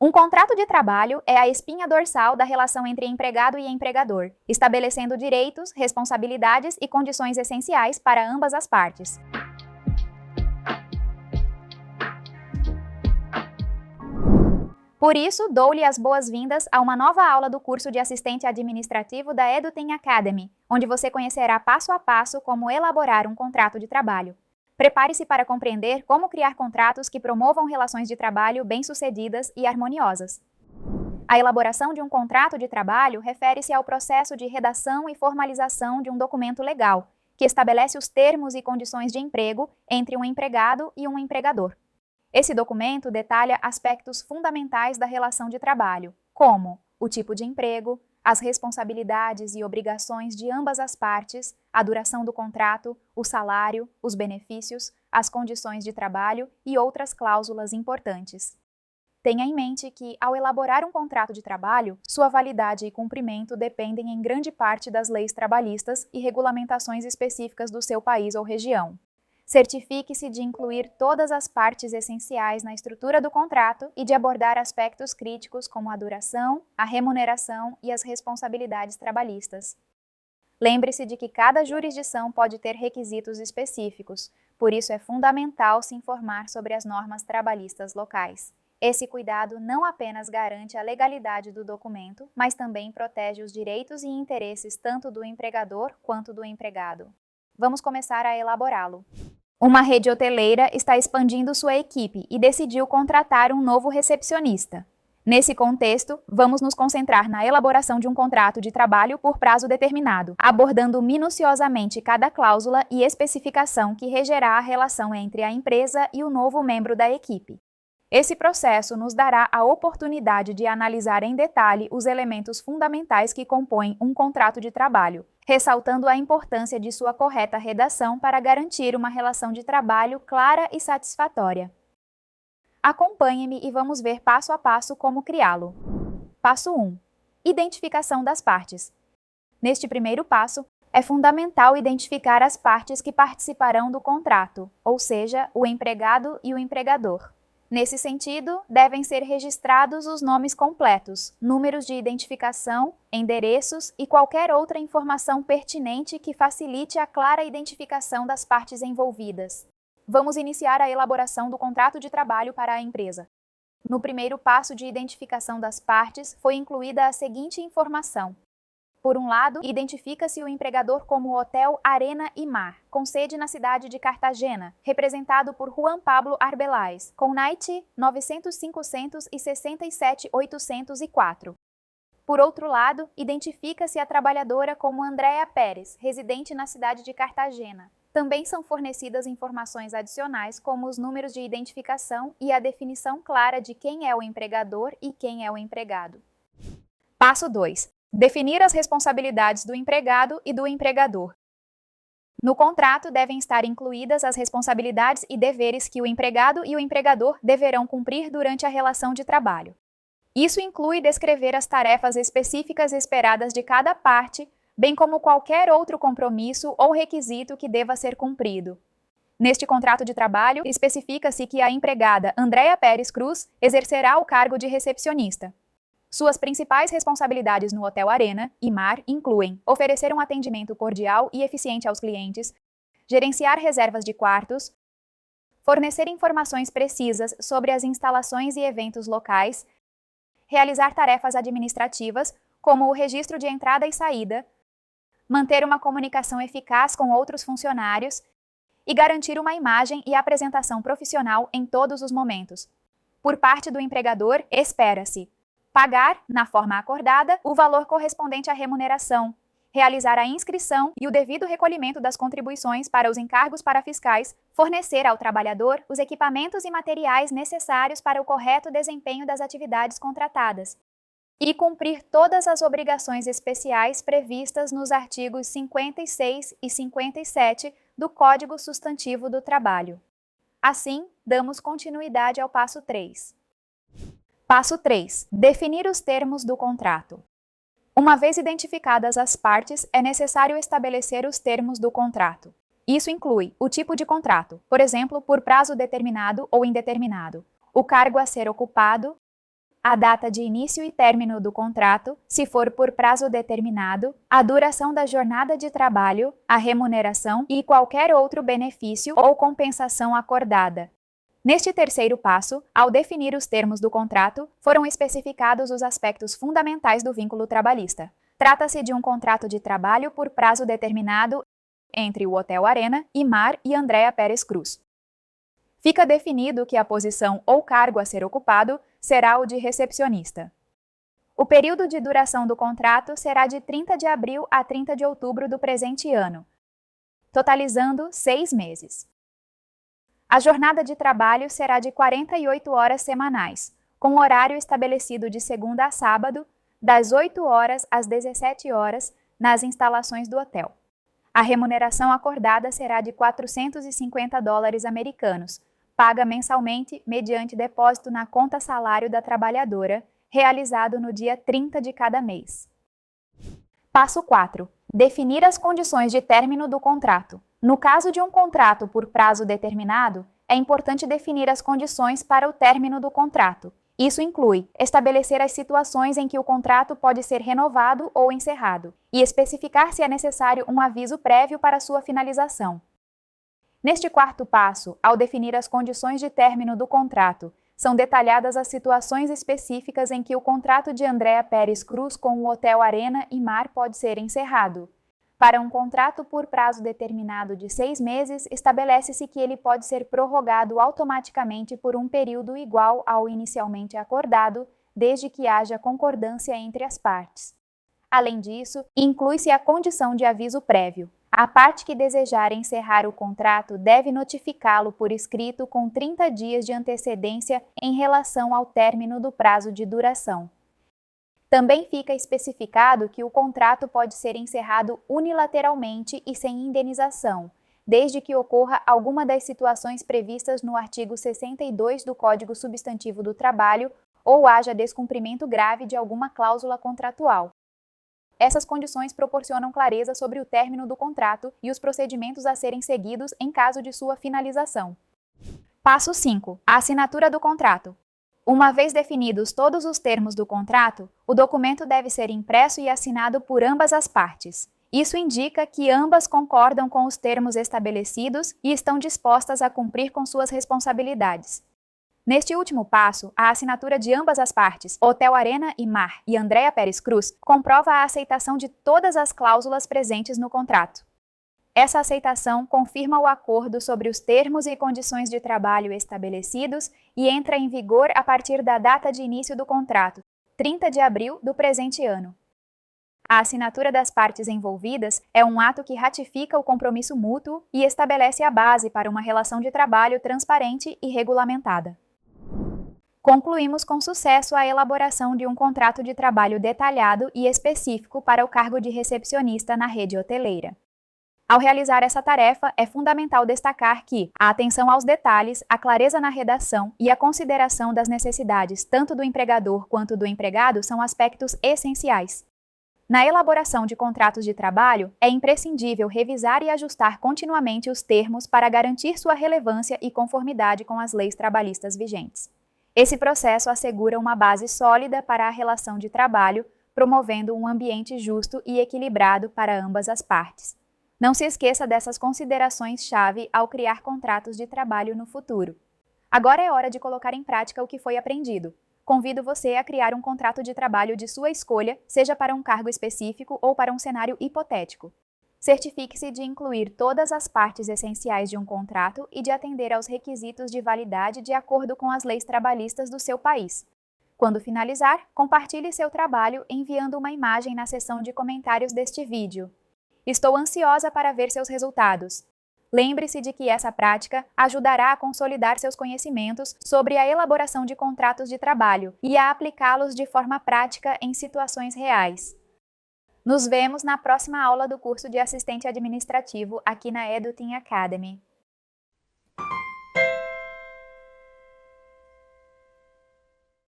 Um contrato de trabalho é a espinha dorsal da relação entre empregado e empregador, estabelecendo direitos, responsabilidades e condições essenciais para ambas as partes. Por isso, dou-lhe as boas-vindas a uma nova aula do curso de assistente administrativo da Eduten Academy, onde você conhecerá passo a passo como elaborar um contrato de trabalho. Prepare-se para compreender como criar contratos que promovam relações de trabalho bem-sucedidas e harmoniosas. A elaboração de um contrato de trabalho refere-se ao processo de redação e formalização de um documento legal, que estabelece os termos e condições de emprego entre um empregado e um empregador. Esse documento detalha aspectos fundamentais da relação de trabalho, como o tipo de emprego, as responsabilidades e obrigações de ambas as partes, a duração do contrato, o salário, os benefícios, as condições de trabalho e outras cláusulas importantes. Tenha em mente que, ao elaborar um contrato de trabalho, sua validade e cumprimento dependem em grande parte das leis trabalhistas e regulamentações específicas do seu país ou região. Certifique-se de incluir todas as partes essenciais na estrutura do contrato e de abordar aspectos críticos como a duração, a remuneração e as responsabilidades trabalhistas. Lembre-se de que cada jurisdição pode ter requisitos específicos, por isso é fundamental se informar sobre as normas trabalhistas locais. Esse cuidado não apenas garante a legalidade do documento, mas também protege os direitos e interesses tanto do empregador quanto do empregado. Vamos começar a elaborá-lo. Uma rede hoteleira está expandindo sua equipe e decidiu contratar um novo recepcionista. Nesse contexto, vamos nos concentrar na elaboração de um contrato de trabalho por prazo determinado, abordando minuciosamente cada cláusula e especificação que regerá a relação entre a empresa e o novo membro da equipe. Esse processo nos dará a oportunidade de analisar em detalhe os elementos fundamentais que compõem um contrato de trabalho, ressaltando a importância de sua correta redação para garantir uma relação de trabalho clara e satisfatória. Acompanhe-me e vamos ver passo a passo como criá-lo. Passo 1. Identificação das partes. Neste primeiro passo, é fundamental identificar as partes que participarão do contrato, ou seja, o empregado e o empregador. Nesse sentido, devem ser registrados os nomes completos, números de identificação, endereços e qualquer outra informação pertinente que facilite a clara identificação das partes envolvidas. Vamos iniciar a elaboração do contrato de trabalho para a empresa. No primeiro passo de identificação das partes, foi incluída a seguinte informação. Por um lado, identifica-se o empregador como Hotel Arena e Mar, com sede na cidade de Cartagena, representado por Juan Pablo Arbeláez, com NIT 900-567-804. Por outro lado, identifica-se a trabalhadora como Andréa Pérez, residente na cidade de Cartagena. Também são fornecidas informações adicionais como os números de identificação e a definição clara de quem é o empregador e quem é o empregado. Passo 2. Definir as responsabilidades do empregado e do empregador. No contrato devem estar incluídas as responsabilidades e deveres que o empregado e o empregador deverão cumprir durante a relação de trabalho. Isso inclui descrever as tarefas específicas esperadas de cada parte, bem como qualquer outro compromisso ou requisito que deva ser cumprido. Neste contrato de trabalho, especifica-se que a empregada Andréa Pérez Cruz exercerá o cargo de recepcionista. Suas principais responsabilidades no Hotel Arena e Mar incluem oferecer um atendimento cordial e eficiente aos clientes, gerenciar reservas de quartos, fornecer informações precisas sobre as instalações e eventos locais, realizar tarefas administrativas, como o registro de entrada e saída, manter uma comunicação eficaz com outros funcionários e garantir uma imagem e apresentação profissional em todos os momentos. Por parte do empregador, espera-se pagar, na forma acordada, o valor correspondente à remuneração, realizar a inscrição e o devido recolhimento das contribuições para os encargos parafiscais, fornecer ao trabalhador os equipamentos e materiais necessários para o correto desempenho das atividades contratadas, e cumprir todas as obrigações especiais previstas nos artigos 56 e 57 do Código Substantivo do Trabalho. Assim, damos continuidade ao passo 3. Passo 3. Definir os termos do contrato. Uma vez identificadas as partes, é necessário estabelecer os termos do contrato. Isso inclui o tipo de contrato, por exemplo, por prazo determinado ou indeterminado, o cargo a ser ocupado, a data de início e término do contrato, se for por prazo determinado, a duração da jornada de trabalho, a remuneração e qualquer outro benefício ou compensação acordada. Neste terceiro passo, ao definir os termos do contrato, foram especificados os aspectos fundamentais do vínculo trabalhista. Trata-se de um contrato de trabalho por prazo determinado entre o Hotel Arena, Imar e Andréa Pérez Cruz. Fica definido que a posição ou cargo a ser ocupado será o de recepcionista. O período de duração do contrato será de 30 de abril a 30 de outubro do presente ano, totalizando 6 meses. A jornada de trabalho será de 48 horas semanais, com horário estabelecido de segunda a sábado, das 8 horas às 17 horas, nas instalações do hotel. A remuneração acordada será de $450 americanos, paga mensalmente mediante depósito na conta salário da trabalhadora, realizado no dia 30 de cada mês. Passo 4. Definir as condições de término do contrato. No caso de um contrato por prazo determinado, é importante definir as condições para o término do contrato. Isso inclui estabelecer as situações em que o contrato pode ser renovado ou encerrado, e especificar se é necessário um aviso prévio para sua finalização. Neste quarto passo, ao definir as condições de término do contrato, são detalhadas as situações específicas em que o contrato de Andréa Pérez Cruz com o Hotel Arena Imar pode ser encerrado. Para um contrato por prazo determinado de 6 meses, estabelece-se que ele pode ser prorrogado automaticamente por um período igual ao inicialmente acordado, desde que haja concordância entre as partes. Além disso, inclui-se a condição de aviso prévio. A parte que desejar encerrar o contrato deve notificá-lo por escrito com 30 dias de antecedência em relação ao término do prazo de duração. Também fica especificado que o contrato pode ser encerrado unilateralmente e sem indenização, desde que ocorra alguma das situações previstas no artigo 62 do Código Substantivo do Trabalho ou haja descumprimento grave de alguma cláusula contratual. Essas condições proporcionam clareza sobre o término do contrato e os procedimentos a serem seguidos em caso de sua finalização. Passo 5. A assinatura do contrato. Uma vez definidos todos os termos do contrato, o documento deve ser impresso e assinado por ambas as partes. Isso indica que ambas concordam com os termos estabelecidos e estão dispostas a cumprir com suas responsabilidades. Neste último passo, a assinatura de ambas as partes, Hotel Arena Imar e Andréa Pérez Cruz, comprova a aceitação de todas as cláusulas presentes no contrato. Essa aceitação confirma o acordo sobre os termos e condições de trabalho estabelecidos e entra em vigor a partir da data de início do contrato, 30 de abril do presente ano. A assinatura das partes envolvidas é um ato que ratifica o compromisso mútuo e estabelece a base para uma relação de trabalho transparente e regulamentada. Concluímos com sucesso a elaboração de um contrato de trabalho detalhado e específico para o cargo de recepcionista na rede hoteleira. Ao realizar essa tarefa, é fundamental destacar que a atenção aos detalhes, a clareza na redação e a consideração das necessidades tanto do empregador quanto do empregado são aspectos essenciais. Na elaboração de contratos de trabalho, é imprescindível revisar e ajustar continuamente os termos para garantir sua relevância e conformidade com as leis trabalhistas vigentes. Esse processo assegura uma base sólida para a relação de trabalho, promovendo um ambiente justo e equilibrado para ambas as partes. Não se esqueça dessas considerações-chave ao criar contratos de trabalho no futuro. Agora é hora de colocar em prática o que foi aprendido. Convido você a criar um contrato de trabalho de sua escolha, seja para um cargo específico ou para um cenário hipotético. Certifique-se de incluir todas as partes essenciais de um contrato e de atender aos requisitos de validade de acordo com as leis trabalhistas do seu país. Quando finalizar, compartilhe seu trabalho enviando uma imagem na seção de comentários deste vídeo. Estou ansiosa para ver seus resultados. Lembre-se de que essa prática ajudará a consolidar seus conhecimentos sobre a elaboração de contratos de trabalho e a aplicá-los de forma prática em situações reais. Nos vemos na próxima aula do curso de assistente administrativo aqui na EduTeam Academy.